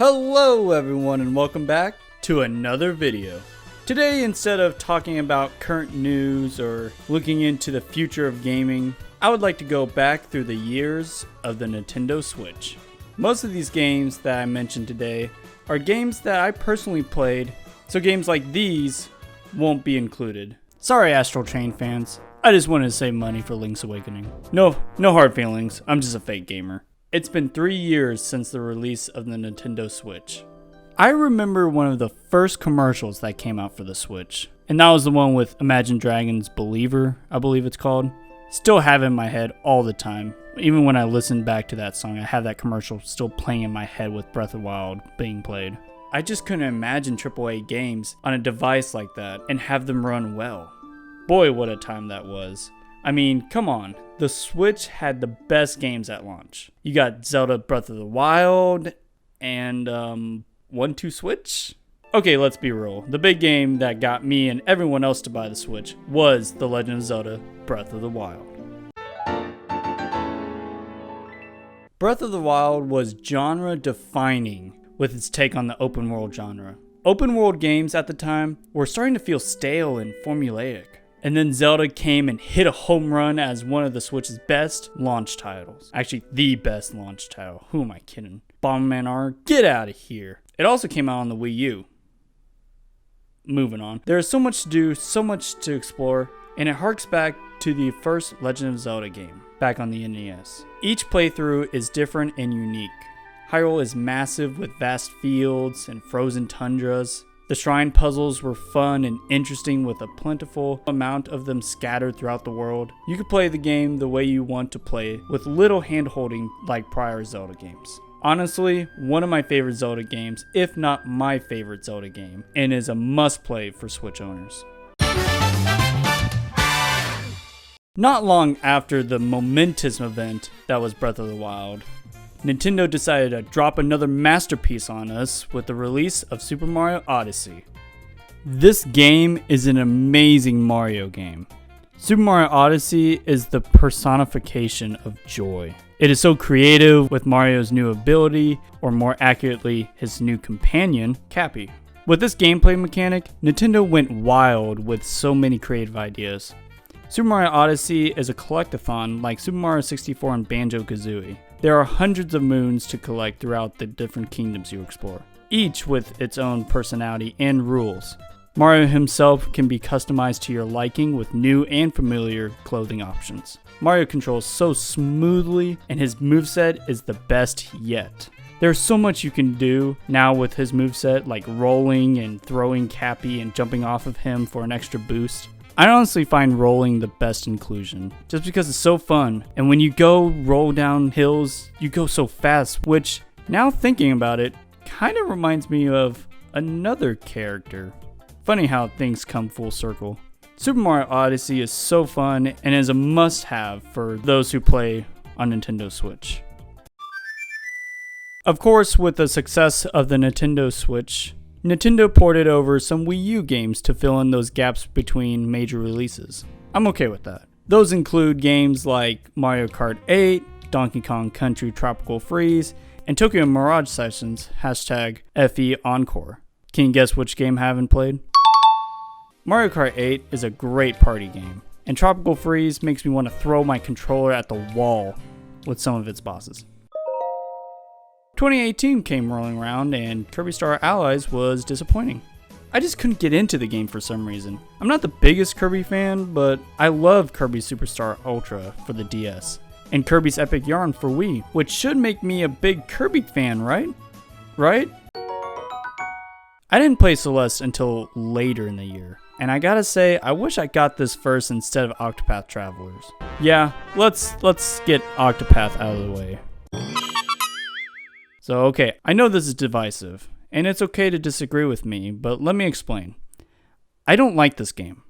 Hello everyone and welcome back to another video. Today, instead of talking about current news or looking into the future of gaming, I would like to go back through the years of the Nintendo Switch. Most of these games that I mentioned today are games that I personally played, so games like these won't be included. Sorry Astral Chain fans, I just wanted to save money for Link's Awakening. No hard feelings, I'm just a fake gamer. It's been 3 years since the release of the Nintendo Switch. I remember one of the first commercials that came out for the Switch, and that was the one with Imagine Dragons' Believer, I believe it's called. Still have it in my head all the time. Even when I listen back to that song, I have that commercial still playing in my head with Breath of the Wild being played. I just couldn't imagine AAA games on a device like that and have them run well. Boy, what a time that was. I mean, come on. The Switch had the best games at launch. You got Zelda Breath of the Wild and 1-2 Switch? Okay, let's be real. The big game that got me and everyone else to buy the Switch was The Legend of Zelda Breath of the Wild. Breath of the Wild was genre defining with its take on the open world genre. Open world games at the time were starting to feel stale and formulaic. And then Zelda came and hit a home run as one of the Switch's best launch titles. Actually, the best launch title. Who am I kidding? Bomberman R, get out of here. It also came out on the Wii U. Moving on. There is so much to do, so much to explore, and it harks back to the first Legend of Zelda game, back on the NES. Each playthrough is different and unique. Hyrule is massive with vast fields and frozen tundras. The shrine puzzles were fun and interesting with a plentiful amount of them scattered throughout the world. You could play the game the way you want to play with little hand-holding like prior Zelda games. Honestly, one of my favorite Zelda games, if not my favorite Zelda game, and is a must-play for Switch owners. Not long after the momentous event that was Breath of the Wild, Nintendo decided to drop another masterpiece on us with the release of Super Mario Odyssey. This game is an amazing Mario game. Super Mario Odyssey is the personification of joy. It is so creative with Mario's new ability, or more accurately, his new companion, Cappy. With this gameplay mechanic, Nintendo went wild with so many creative ideas. Super Mario Odyssey is a collectathon like Super Mario 64 and Banjo-Kazooie. There are hundreds of moons to collect throughout the different kingdoms you explore, each with its own personality and rules. Mario himself can be customized to your liking with new and familiar clothing options. Mario controls so smoothly and his moveset is the best yet. There's so much you can do now with his moveset, like rolling and throwing Cappy and jumping off of him for an extra boost. I honestly find rolling the best inclusion, just because it's so fun, and when you go roll down hills, you go so fast, which, now thinking about it, kind of reminds me of another character. Funny how things come full circle. Super Mario Odyssey is so fun, and is a must-have for those who play on Nintendo Switch. Of course, with the success of the Nintendo Switch, Nintendo ported over some Wii U games to fill in those gaps between major releases. I'm okay with that. Those include games like Mario Kart 8, Donkey Kong Country Tropical Freeze, and Tokyo Mirage Sessions, #FE Encore. Can you guess which game I haven't played? Mario Kart 8 is a great party game, and Tropical Freeze makes me want to throw my controller at the wall with some of its bosses. 2018 came rolling around and Kirby Star Allies was disappointing. I just couldn't get into the game for some reason. I'm not the biggest Kirby fan, but I love Kirby Superstar Ultra for the DS, and Kirby's Epic Yarn for Wii, which should make me a big Kirby fan, right? I didn't play Celeste until later in the year, and I gotta say, I wish I got this first instead of Octopath Travelers. Yeah, let's get Octopath out of the way. So okay, I know this is divisive, and it's okay to disagree with me, but let me explain. I don't like this game.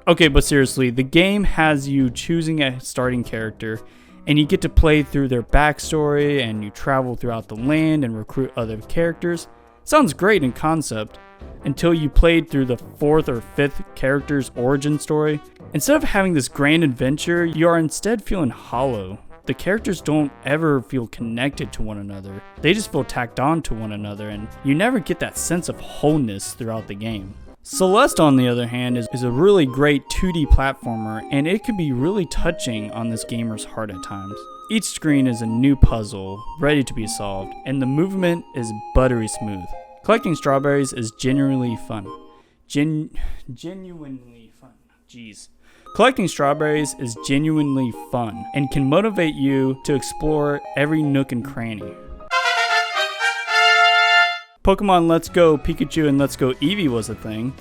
Okay, but seriously, the game has you choosing a starting character, and you get to play through their backstory, and you travel throughout the land and recruit other characters. Sounds great in concept, until you played through the 4th or 5th character's origin story. Instead of having this grand adventure, you are instead feeling hollow The characters don't ever feel connected to one another. They just feel tacked on to one another, and you never get that sense of wholeness throughout the game. Celeste, on the other hand, is a really great 2D platformer, and it can be really touching on this gamer's heart at times. Each screen is a new puzzle, ready to be solved, and the movement is buttery smooth. Collecting strawberries is genuinely fun. Genuinely fun. Jeez. Collecting strawberries is genuinely fun and can motivate you to explore every nook and cranny. Pokemon Let's Go Pikachu and Let's Go Eevee was a thing.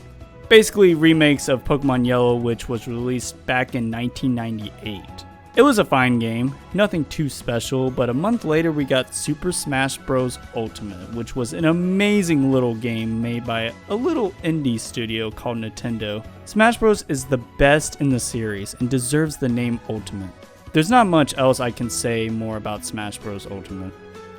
Basically remakes of Pokemon Yellow, which was released back in 1998. It was a fine game, nothing too special, but a month later we got Super Smash Bros. Ultimate, which was an amazing little game made by a little indie studio called Nintendo. Smash Bros. Is the best in the series and deserves the name Ultimate. There's not much else I can say more about Smash Bros. Ultimate.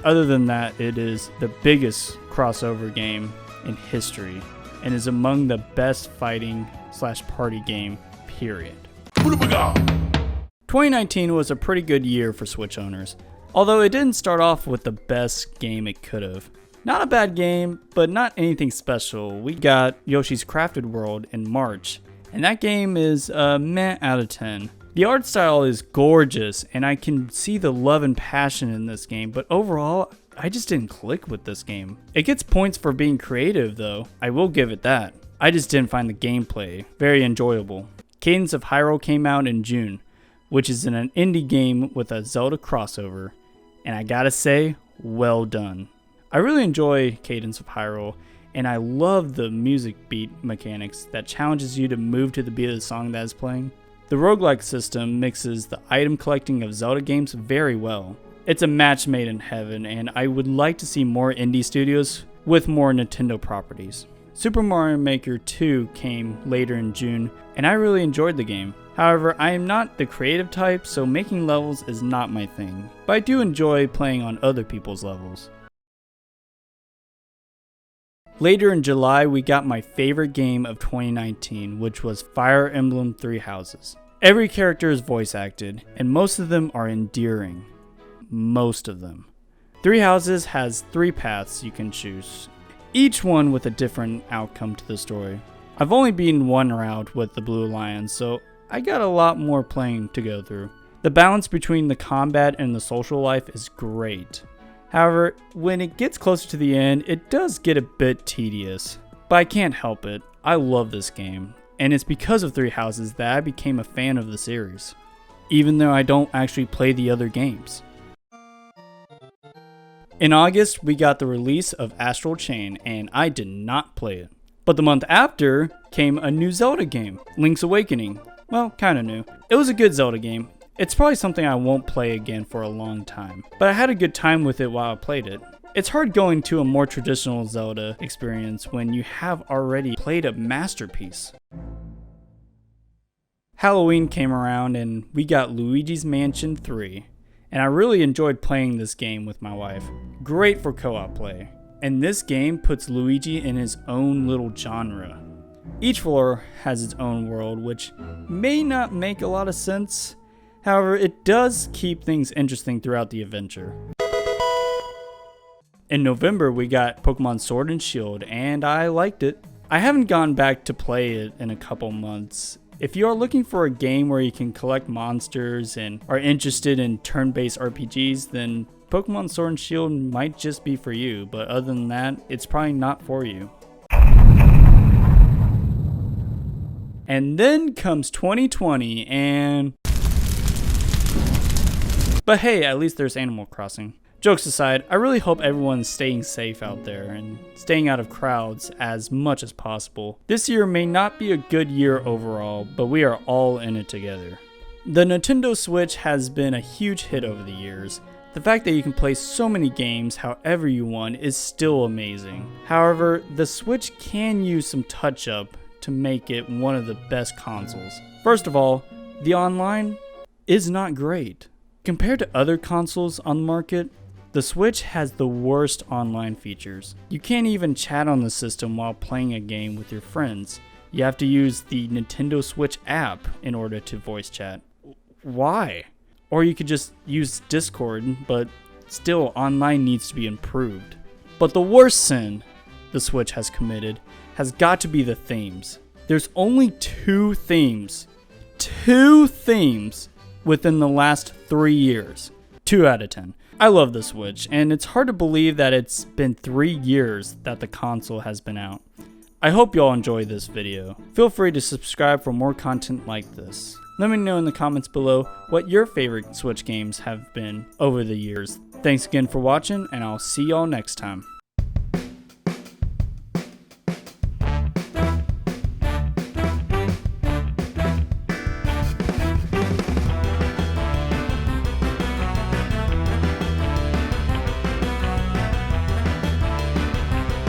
Other than that, it is the biggest crossover game in history and is among the best fighting / party game, period. 2019 was a pretty good year for Switch owners, although it didn't start off with the best game it could have. Not a bad game, but not anything special. We got Yoshi's Crafted World in March, and that game is a meh out of 10. The art style is gorgeous, and I can see the love and passion in this game, but overall, I just didn't click with this game. It gets points for being creative though, I will give it that. I just didn't find the gameplay very enjoyable. Cadence of Hyrule came out in June, which is an indie game with a Zelda crossover, and I gotta say, well done. I really enjoy Cadence of Hyrule, and I love the music beat mechanics that challenges you to move to the beat of the song that is playing. The roguelike system mixes the item collecting of Zelda games very well. It's a match made in heaven, and I would like to see more indie studios with more Nintendo properties. Super Mario Maker 2 came later in June, and I really enjoyed the game. However, I am not the creative type, so making levels is not my thing, but I do enjoy playing on other people's levels. Later in July, we got my favorite game of 2019, which was Fire Emblem Three Houses. Every character is voice acted, and most of them are endearing. Most of them. Three Houses has 3 paths you can choose, each one with a different outcome to the story. I've only beaten one route with the Blue Lions, so I got a lot more playing to go through. The balance between the combat and the social life is great. However, when it gets closer to the end, it does get a bit tedious. But I can't help it, I love this game, and it's because of Three Houses that I became a fan of the series, even though I don't actually play the other games. In August, we got the release of Astral Chain, and I did not play it. But the month after came a new Zelda game, Link's Awakening. Well, kinda new. It was a good Zelda game. It's probably something I won't play again for a long time, but I had a good time with it while I played it. It's hard going to a more traditional Zelda experience when you have already played a masterpiece. Halloween came around and we got Luigi's Mansion 3, and I really enjoyed playing this game with my wife. Great for co-op play, and this game puts Luigi in his own little genre. Each floor has its own world, which may not make a lot of sense. However, it does keep things interesting throughout the adventure. In November, we got Pokemon Sword and Shield, and I liked it. I haven't gone back to play it in a couple months. If you are looking for a game where you can collect monsters and are interested in turn-based RPGs, then Pokemon Sword and Shield might just be for you, but other than that, it's probably not for you. And then comes 2020 and... But hey, at least there's Animal Crossing. Jokes aside, I really hope everyone's staying safe out there and staying out of crowds as much as possible. This year may not be a good year overall, but we are all in it together. The Nintendo Switch has been a huge hit over the years. The fact that you can play so many games however you want is still amazing. However, the Switch can use some touch-up to make it one of the best consoles. First of all, the online is not great. Compared to other consoles on the market, the Switch has the worst online features. You can't even chat on the system while playing a game with your friends. You have to use the Nintendo Switch app in order to voice chat. Why? Or you could just use Discord, but still online needs to be improved. But the worst sin the Switch has committed has got to be the themes. There's only two themes within the last 3 years. 2 out of 10. I love the Switch, and it's hard to believe that it's been 3 years that the console has been out. I hope y'all enjoy this video. Feel free to subscribe for more content like this. Let me know in the comments below what your favorite Switch games have been over the years. Thanks again for watching, and I'll see y'all next time.